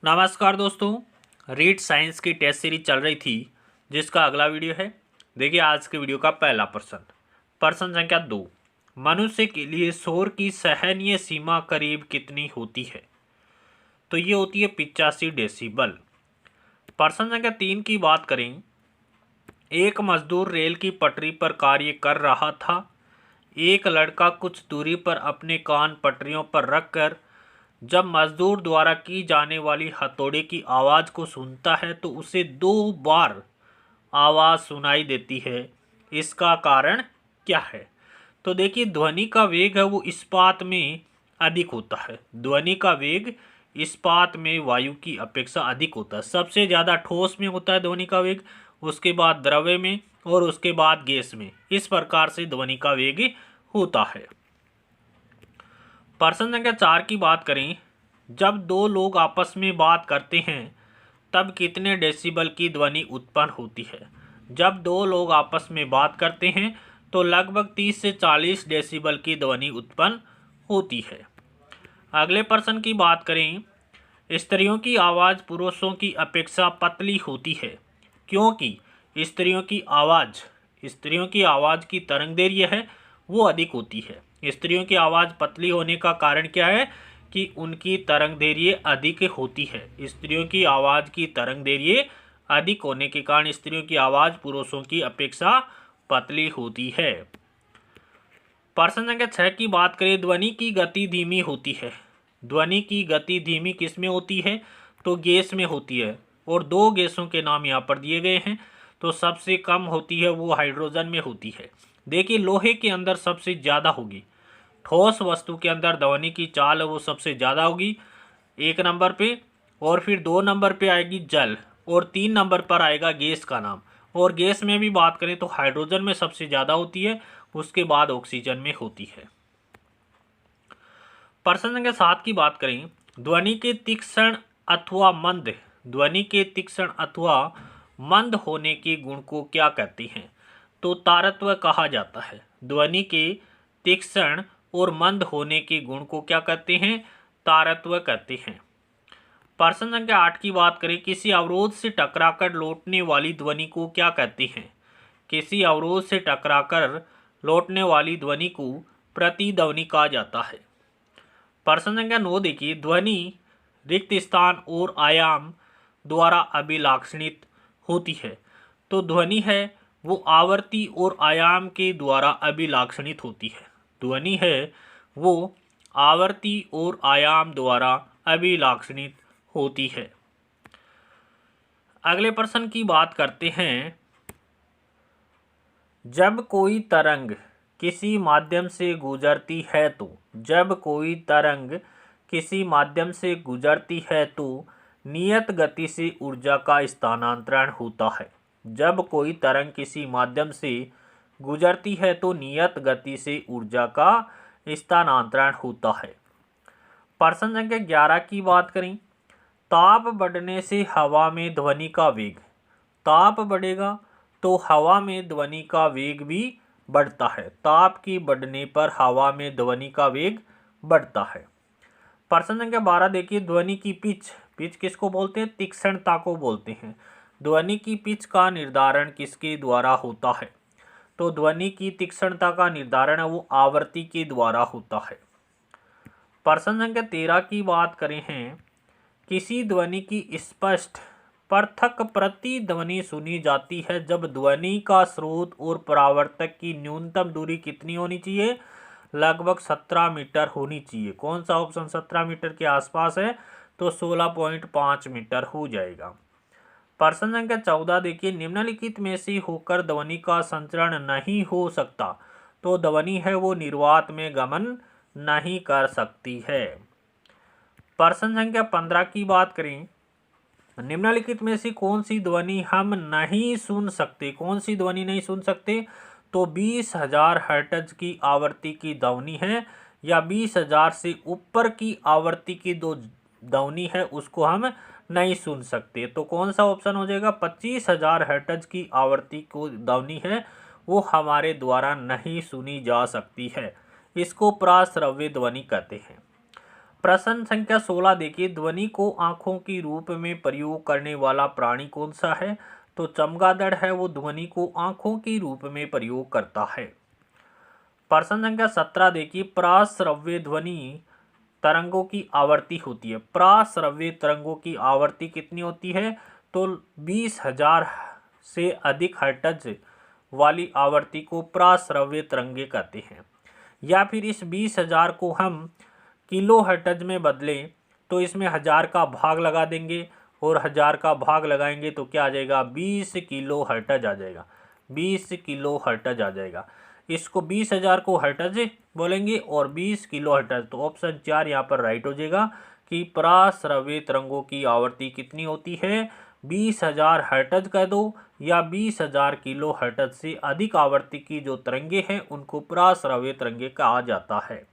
नमस्कार दोस्तों, read science की टेस्ट सीरीज चल रही थी जिसका अगला वीडियो है। देखिए आज के वीडियो का पहला प्रश्न संख्या 2। मनुष्य के लिए शोर की सहनीय सीमा करीब कितनी होती है? तो ये होती है 85 डेसिबल। प्रश्न संख्या 3 की बात करें। एक मजदूर रेल की पटरी पर कार्य कर रहा था। एक लड़का कुछ दूरी पर अपने कान पटरियों पर रखकर जब मजदूर द्वारा की जाने वाली हथौड़े की आवाज़ को सुनता है तो उसे 2 बार आवाज़ सुनाई देती है। इसका कारण क्या है? तो देखिए ध्वनि का वेग है वो इस्पात में अधिक होता है। ध्वनि का वेग इस्पात में वायु की अपेक्षा अधिक होता है। सबसे ज़्यादा ठोस में होता है ध्वनि का वेग, उसके बाद द्रव्य में और उसके बाद गैस में। इस प्रकार से ध्वनि का वेग होता है। प्रश्न संख्या 4 की बात करें। जब दो लोग आपस में बात करते हैं तब कितने डेसिबल की ध्वनि उत्पन्न होती है? जब दो लोग आपस में बात करते हैं तो लगभग 30 से 40 डेसिबल की ध्वनि उत्पन्न होती है। अगले प्रश्न की बात करें। स्त्रियों की आवाज़ पुरुषों की अपेक्षा पतली होती है क्योंकि स्त्रियों की आवाज़ की तरंगदैर्घ्य है वो अधिक होती है। स्त्रियों की आवाज़ पतली होने का कारण क्या है कि उनकी तरंगदैर्घ्य अधिक होती है। स्त्रियों की आवाज़ की तरंगदैर्घ्य अधिक होने के कारण स्त्रियों की आवाज़ पुरुषों की अपेक्षा पतली होती है। प्रश्न संख्या 6 की बात करें। ध्वनि की गति धीमी होती है। ध्वनि की गति धीमी किस में होती है? तो गैस में होती है और 2 गैसों के नाम यहाँ पर दिए गए हैं। तो सबसे कम होती है वो हाइड्रोजन में होती है। देखिए लोहे के अंदर सबसे ज़्यादा होगी। ठोस वस्तु के अंदर ध्वनि की चाल है वो सबसे ज़्यादा होगी 1 नंबर पे, और फिर 2 नंबर पे आएगी जल, और 3 नंबर पर आएगा गैस का नाम। और गैस में भी बात करें तो हाइड्रोजन में सबसे ज़्यादा होती है, उसके बाद ऑक्सीजन में होती है। प्रश्न संख्या 7 की बात करें। ध्वनि के तीक्ष्ण अथवा मंद होने के गुण को क्या कहते हैं? तो तारत्व कहा जाता है। ध्वनि के तीक्ष्ण और मंद होने के गुण को क्या कहते हैं? तारत्व कहते हैं। प्रश्न संख्या 8 की बात करें। किसी अवरोध से टकराकर लौटने वाली ध्वनि को क्या कहते हैं? किसी अवरोध से टकराकर लौटने वाली ध्वनि को प्रतिध्वनि कहा जाता है। प्रश्न संख्या 9 देखिए। ध्वनि रिक्त स्थान और आयाम द्वारा अभिलाक्षणित होती है। तो ध्वनि है वो आवर्ती और आयाम के द्वारा अभिलाक्षणित होती है। ध्वनि है वो आवर्ती और आयाम द्वारा अभिलाक्षणित होती है। अगले प्रश्न की बात करते हैं। जब कोई तरंग किसी माध्यम से गुजरती है तो नियत गति से ऊर्जा का स्थानांतरण होता है। जब कोई तरंग किसी माध्यम से गुजरती है तो नियत गति से ऊर्जा का स्थानांतरण होता है। प्रश्न संख्या 11 की बात करें। ताप बढ़ने से हवा में ध्वनि का वेग, ताप बढ़ेगा तो हवा में ध्वनि का वेग भी बढ़ता है। ताप की बढ़ने पर हवा में ध्वनि का वेग बढ़ता है। प्रश्न संख्या 12 देखिए। ध्वनि की पिच किसको बोलते हैं? तीक्ष्णता को बोलते हैं। ध्वनि की पिच का निर्धारण किसके द्वारा होता है? तो ध्वनि की तीक्ष्णता का निर्धारण है वो आवृत्ति के द्वारा होता है। प्रश्न संख्या 13 की बात करें हैं। किसी ध्वनि की स्पष्ट पृथक प्रतिध्वनि सुनी जाती है जब ध्वनि का स्रोत और परावर्तक की न्यूनतम दूरी कितनी होनी चाहिए? लगभग 17 मीटर होनी चाहिए। कौन सा ऑप्शन 17 मीटर के आसपास है? तो 16.5 मीटर हो जाएगा। प्रश्न संख्या 14 देखिए। निम्नलिखित में से होकर ध्वनि का संचरण नहीं हो सकता तो ध्वनि है वो निर्वात में गमन नहीं कर सकती है। प्रश्न संख्या 15 की बात करें। निम्नलिखित में से कौन सी ध्वनि हम नहीं सुन सकते? कौन सी ध्वनि नहीं सुन सकते? तो 20,000 हर्ट्ज की आवृत्ति की ध्वनि है या 20,000 से ऊपर की आवृत्ति की दो ध्वनि है उसको हम नहीं सुन सकते। तो कौन सा ऑप्शन हो जाएगा? 25,000 हर्ट्ज की आवृत्ति को ध्वनि है वो हमारे द्वारा नहीं सुनी जा सकती है। इसको प्राश्रव्य ध्वनि कहते हैं। प्रश्न संख्या 16 देखिए, ध्वनि को आंखों के रूप में प्रयोग करने वाला प्राणी कौन सा है? तो चमगादड़ है, वो ध्वनि को आंखों के रूप में प्रयोग करता है। प्रश्न संख्या 17 देखिए, प्राश्रव्य ध्वनि तरंगों की आवृत्ति होती है। प्राश्रव्य तरंगों की आवृत्ति कितनी होती है? तो 20,000 से अधिक हर्ट्ज वाली आवृत्ति को प्राश्रव्य तरंगे कहते हैं। या फिर इस 20,000 को हम किलो हर्ट्ज में बदलें तो इसमें 1000 का भाग लगा देंगे और 1000 का भाग लगाएंगे तो क्या आ जाएगा? 20 किलो हर्ट्ज आ जाएगा। 20 किलो हर्ट्ज आ जाएगा। इसको 20,000 को हर्ट्ज बोलेंगे और 20 किलो हर्ट्ज, तो ऑप्शन 4 यहाँ पर राइट हो जाएगा कि प्राश्रव्य तरंगों की आवृत्ति कितनी होती है? 20,000 हर्ट्ज कह दो या 20,000 किलो हर्ट्ज से अधिक आवृत्ति की जो तरंगे हैं उनको प्राश्रव्य तरंगे कहा जाता है।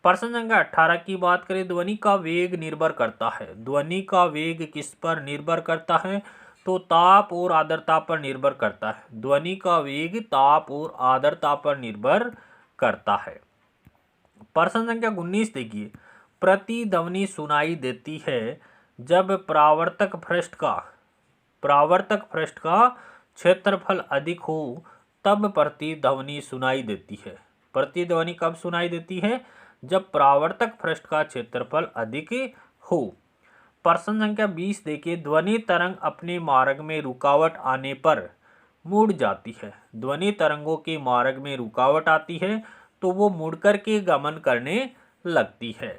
प्रश्न संख्या 18 की बात करें, ध्वनि का वेग निर्भर करता है। ध्वनि का वेग किस पर निर्भर करता है? तो ताप और आर्द्रता पर निर्भर करता है। ध्वनि का वेग ताप और आर्द्रता पर निर्भर करता है। प्रश्न संख्या 19 देखिए, प्रतिध्वनि सुनाई देती है जब परावर्तक पृष्ठ का क्षेत्रफल अधिक हो तब प्रतिध्वनि सुनाई देती है। प्रतिध्वनि कब सुनाई देती है? जब परावर्तक पृष्ठ का क्षेत्रफल अधिक हो। प्रश्न संख्या 20 देखिए, ध्वनि तरंग अपने मार्ग में रुकावट आने पर मुड़ जाती है। ध्वनि तरंगों के मार्ग में रुकावट आती है तो वो मुड़कर के गमन करने लगती है।